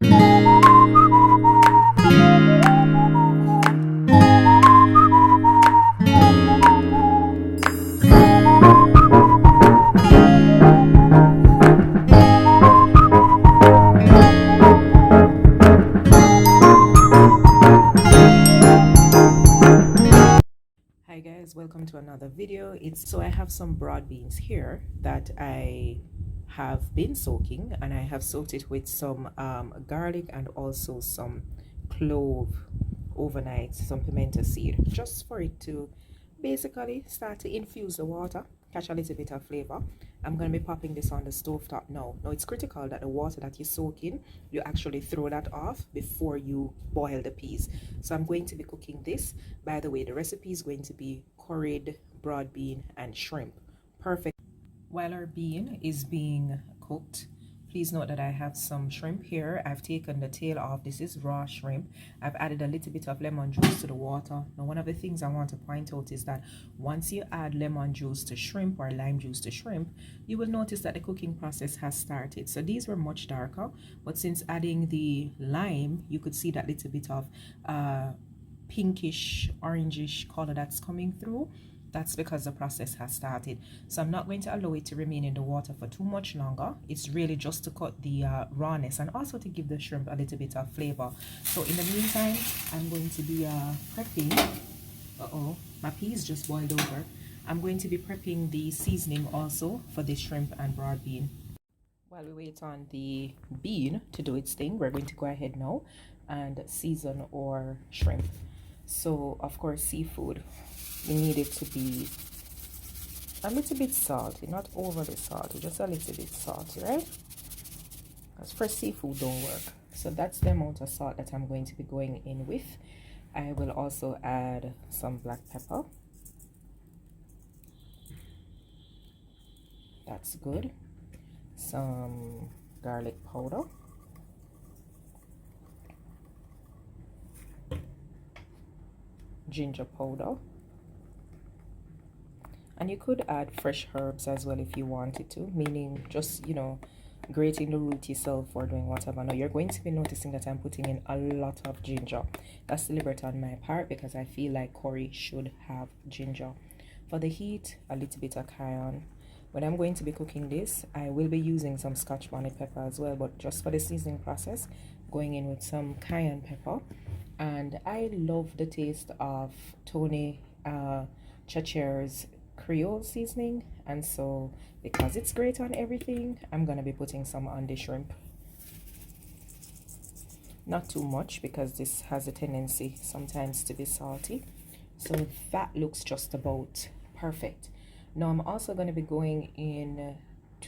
Hi guys, welcome to another video. So I have some broad beans here that I have been soaking, and I have soaked it with some garlic and also some clove overnight, some pimento seed, just for it to basically start to infuse the water, catch a little bit of flavor. I'm going to be popping this on the stove top now. Now it's critical that the water that you soak in, you actually throw that off before you boil the peas. So I'm going to be cooking this. By the way, the recipe is going to be curried, broad bean, and shrimp. Perfect. While our bean is being cooked, please note that I have some shrimp here. I've taken the tail off. This is raw shrimp. I've added a little bit of lemon juice to the water. Now, one of the things I want to point out is that once you add lemon juice to shrimp or lime juice to shrimp, you will notice that the cooking process has started. So these were much darker, but since adding the lime, you could see that little bit of pinkish, orangish color that's coming through. That's because the process has started. So I'm not going to allow it to remain in the water for too much longer. It's really just to cut the rawness and also to give the shrimp a little bit of flavor. So in the meantime, I'm going to be prepping. My peas just boiled over. I'm going to be prepping the seasoning also for the shrimp and broad bean. While we wait on the bean to do its thing, we're going to go ahead now and season our shrimp. So of course, seafood, you need it to be a little bit salty, not overly salty, just a little bit salty, right? Because fresh seafood don't work. So that's the amount of salt that I'm going to be going in with. I will also add some black pepper. That's good. Some garlic powder. Ginger powder. And you could add fresh herbs as well if you wanted to, meaning just, grating the root yourself or doing whatever. Now you're going to be noticing that I'm putting in a lot of ginger. That's deliberate on my part because I feel like curry should have ginger. For the heat, a little bit of cayenne. When I'm going to be cooking this, I will be using some Scotch bonnet pepper as well, but just for the seasoning process, going in with some cayenne pepper. And I love the taste of Tony Chacher's Creole seasoning, and so because it's great on everything, I'm gonna be putting some on the shrimp. Not too much because this has a tendency sometimes to be salty. So that looks just about perfect. Now I'm also going to be going in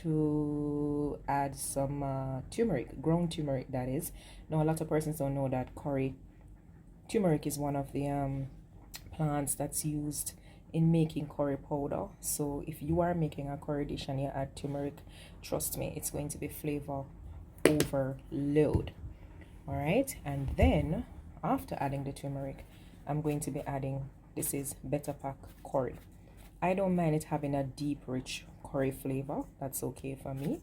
to add some turmeric, ground turmeric that is. Now a lot of persons don't know that turmeric is one of the plants that's used in making curry powder. So if you are making a curry dish and you add turmeric, trust me, it's going to be flavor overload. All right, and then after adding the turmeric, I'm going to be adding, this is Better Pack curry. I don't mind it having a deep, rich curry flavor. That's okay for me.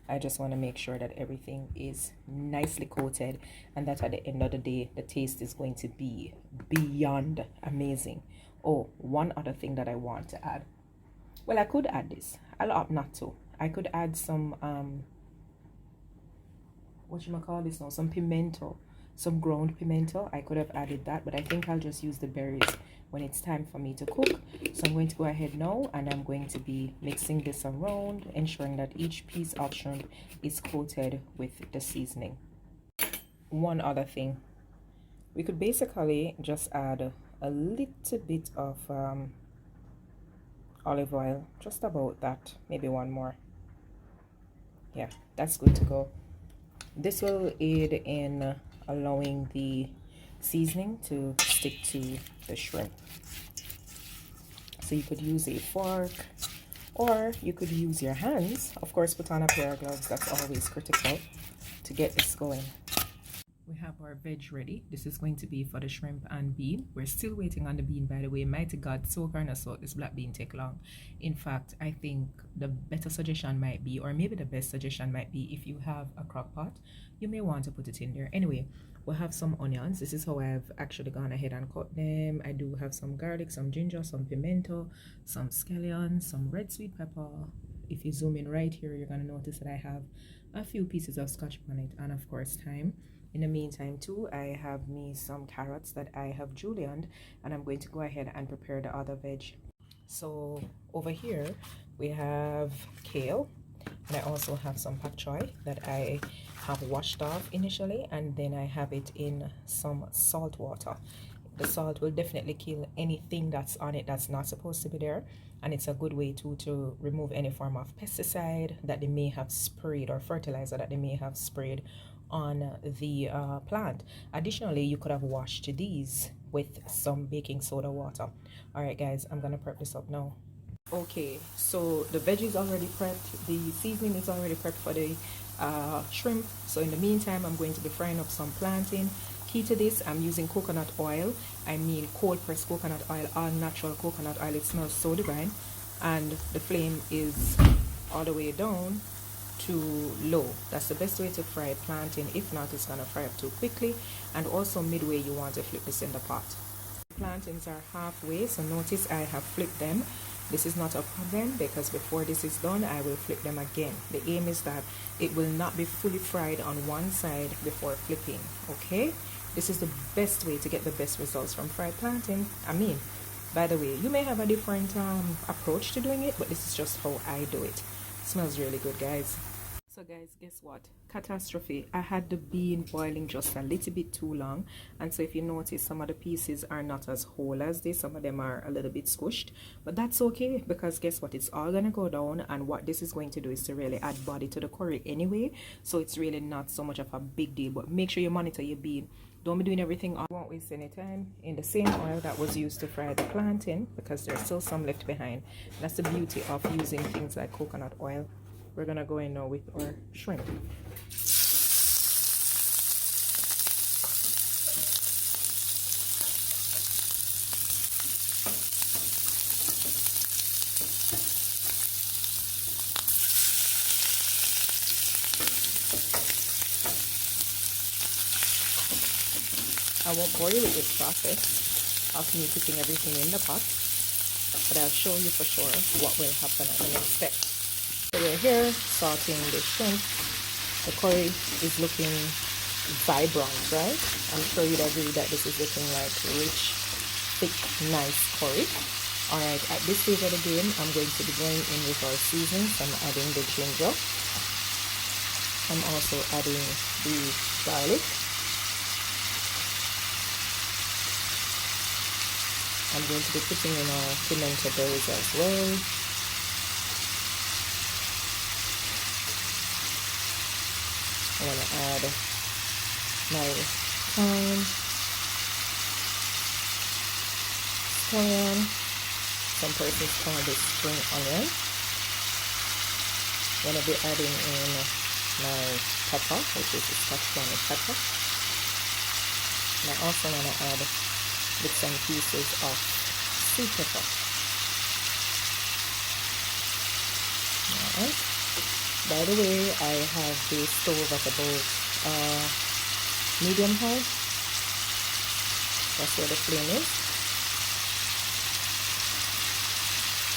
I just want to make sure that everything is nicely coated and that at the end of the day, the taste is going to be beyond amazing. Oh, one other thing that I want to add. Well, I could add this. I'll opt not to. I could add some, some pimento, some ground pimento. I could have added that, but I think I'll just use the berries when it's time for me to cook. So I'm going to go ahead now and I'm going to be mixing this around, ensuring that each piece of shrimp is coated with the seasoning. One other thing, we could basically just add a little bit of olive oil, just about that, maybe one more. Yeah, that's good to go. This will aid in allowing the seasoning to stick to the shrimp. So you could use a fork or you could use your hands. Of course, put on a pair of gloves. That's always critical to get this going. We have our veg ready. This is going to be for the shrimp and bean. We're still waiting on the bean, by the way. Mighty God, soak or not soak, this black bean take long. In fact, I think the better suggestion might be, or maybe the best suggestion might be, if you have a crock pot, you may want to put it in there. Anyway, we'll have some onions. This is how I've actually gone ahead and cut them. I do have some garlic, some ginger, some pimento, some scallions, some red sweet pepper. If you zoom in right here, you're going to notice that I have a few pieces of scotch bonnet and of course thyme. In the meantime too, I have me some carrots that I have julienned, and I'm going to go ahead and prepare the other veg. So over here we have kale, and I also have some pak choy that I have washed off initially, and then I have it in some salt water. The salt will definitely kill anything that's on it that's not supposed to be there, and it's a good way to remove any form of pesticide that they may have sprayed or fertilizer that they may have sprayed on the plant. Additionally, you could have washed these with some baking soda water. All right guys, I'm gonna prep this up now. Okay, so the veg is already prepped, the seasoning is already prepped for the shrimp. So in the meantime, I'm going to be frying up some plantain. Key to this, I'm using coconut oil. I mean cold pressed coconut oil, all natural coconut oil. It smells so divine, and the flame is all the way down to low. That's the best way to fry plantain. If not, it's gonna fry up too quickly. And also midway, you want to flip this in the pot. Plantains are halfway, so notice I have flipped them. This is not a problem because before this is done, I will flip them again. The aim is that it will not be fully fried on one side before flipping. Okay, this is the best way to get the best results from fried plantain. I mean, by the way, you may have a different approach to doing it, but this is just how I do it. It smells really good, guys. So guys, guess what? Catastrophe. I had the bean boiling just a little bit too long, and so if you notice, some of the pieces are not as whole as this. Some of them are a little bit squished, but that's okay because guess what? It's all gonna go down, and what this is going to do is to really add body to the curry anyway, so it's really not so much of a big deal. But make sure you monitor your bean. Don't be doing everything. You won't waste any time in the same oil that was used to fry the plantain because there's still some left behind. That's the beauty of using things like coconut oil. We're gonna go in now with our shrimp. I won't bore you with this process of me putting everything in the pot, but I'll show you for sure what will happen at the next step. So we're here sauteing the shrimp. The curry is looking vibrant, right? I'm sure you'd agree that this is looking like rich, thick, nice curry. Alright, at this stage of the game, I'm going to be going in with our seasonings. I'm adding the ginger. I'm also adding the garlic. I'm going to be putting in our pimento berries as well. I'm going to add my thyme, scallion, some persons call this spring onion. I'm going to be adding in my pepper, which is the Scotch bonnet pepper. And I also want to add bits and pieces of sweet pepper. Alright. By the way, I have the stove at about medium high. That's where the flame is.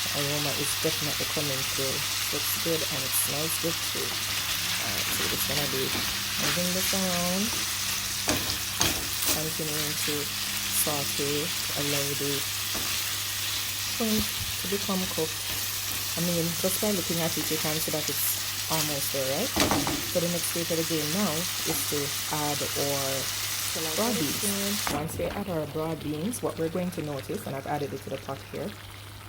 The aroma is definitely coming through. Looks good and it smells good too. Alright, so we're just gonna be moving this around, continuing to saute to allow the shrimp to become cooked. I mean, just by looking at it, you can see that it's almost there, right? So the next stage of the game now is to add our broad beans. Once we add our broad beans, what we're going to notice, and I've added it to the pot here,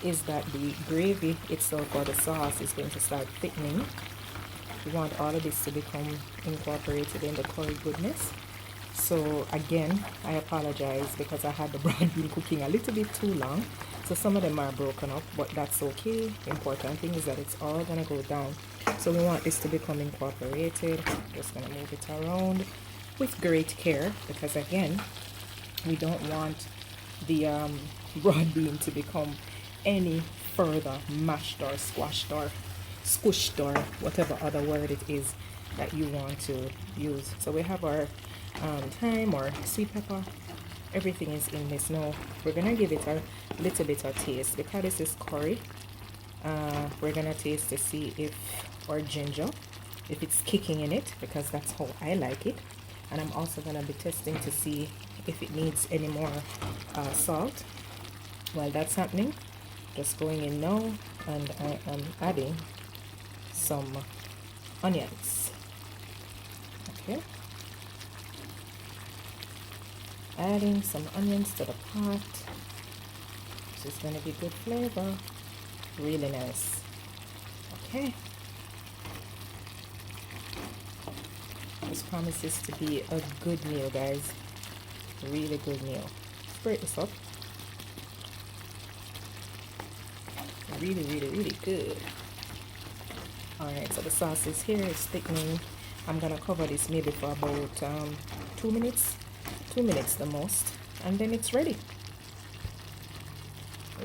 is that the gravy itself or the sauce is going to start thickening. We want all of this to become incorporated in the curry goodness. So again, I apologize because I had the broad bean cooking a little bit too long. So some of them are broken up, but that's okay. The important thing is that it's all gonna go down. So we want this to become incorporated. Just gonna move it around. with great care, because again, we don't want the broad bean to become any further mashed or squashed or squished or whatever other word it is that you want to use. So we have our thyme or sweet pepper. Everything is in this now. We're gonna give it a little bit of taste because this is curry. We're gonna taste to see if our ginger, if it's kicking in it, because that's how I like it. And I'm also gonna be testing to see if it needs any more salt. While that's happening, just going in now, and I am adding some onions. Okay, adding some onions to the pot. This is gonna be good flavor, really nice. Okay, this promises to be a good meal, guys. Really good meal. Spray this up. Really, really, really good. Alright, so the sauce is here. It's thickening. I'm gonna cover this maybe for about 2 minutes. 2 minutes the most. And then it's ready.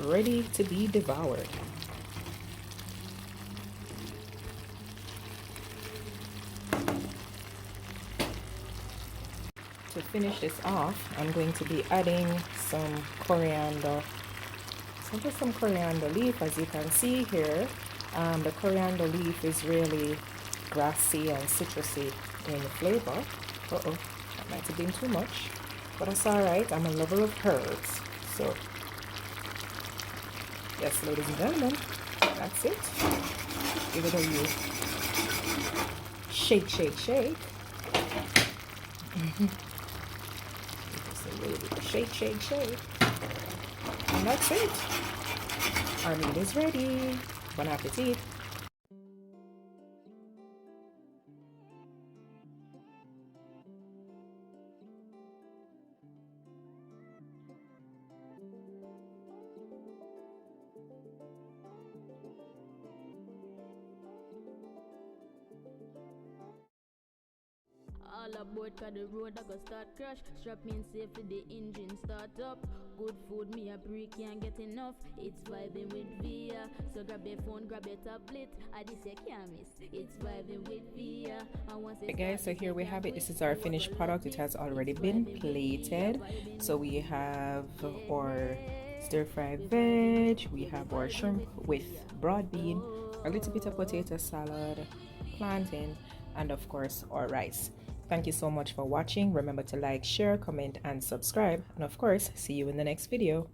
Ready to be devoured. To finish this off, I'm going to be adding some coriander. So just some coriander leaf. As you can see here, the coriander leaf is really grassy and citrusy in flavor. Uh-oh, that might have been too much, but that's alright. I'm a lover of herbs. So, yes, ladies and gentlemen, that's it. Give it a shake, shake, shake. Shake, shake, shake. And that's it. Our meat is ready. Bon appetit. All aboard cause the road I go start crash. Strap in safe for the engine start up. Good food me a break can't get enough. It's vibing with Via. So grab your phone, grab your tablet. I just say can't miss. It's vibing with Via. Hey guys, so here we have it. This is our finished product. It has already been plated. So we have our stir-fried veg, we have our shrimp with broad bean, a little bit of potato salad, plantain, and of course our rice. Thank you so much for watching. Remember to like, share, comment, and subscribe. And of course, see you in the next video.